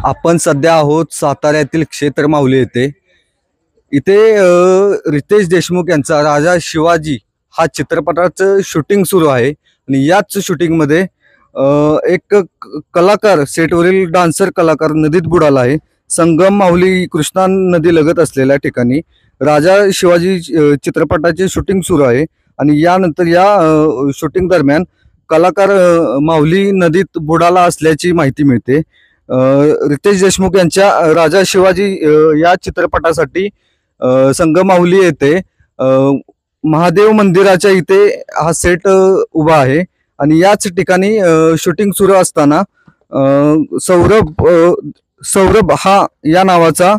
आपण सध्या आहोत साताऱ्यातील क्षेत्र माहुली येथे। इथे रितेश देशमुख यांचा राजा शिवाजी हा चित्रपटाचं शूटिंग सुरू आहे आणि याच शूटिंगमध्ये एक कलाकार सेटवरील डान्सर कलाकार नदीत बुडाला आहे। संगम माहुली कृष्णा नदी लगत असलेल्या ठिकाणी राजा शिवाजी चित्रपटाचे शूटिंग सुरू आहे आणि यानंतर या शूटिंग दरम्यान कलाकार माहुली नदीत बुडाला असल्याची माहिती मिळते। रितेश देशमुख यांच्या राजा शिवाजी या चित्रपटासाठी संगम माहुली येथे महादेव मंदिराच्या इथे हा सेट उभा आहे आणि याच ठिकाणी शूटिंग सुरू असताना सौरभ हा या नावाचा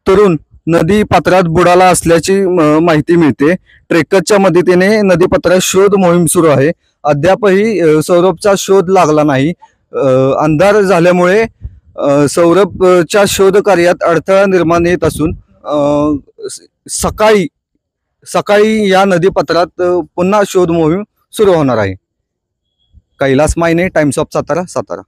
तरुण नदी पात्रात बुडाला असल्याची माहिती मिळते। ट्रेकरच्या मदतीने नदी पात्रात शोध मोहीम सुरू आहे। अद्यापही सौरभचा शोध लागला नाही। अंधार झाल्यामुळे सौरभच्या शोध कार्यात अडथळा निर्माण येत असून सकाळी या नदी पात्रात पुन्हा शोध मोहीम सुरू होणार आहे। कैलास मायने, टाइम्स ऑफ सातारा, सातारा।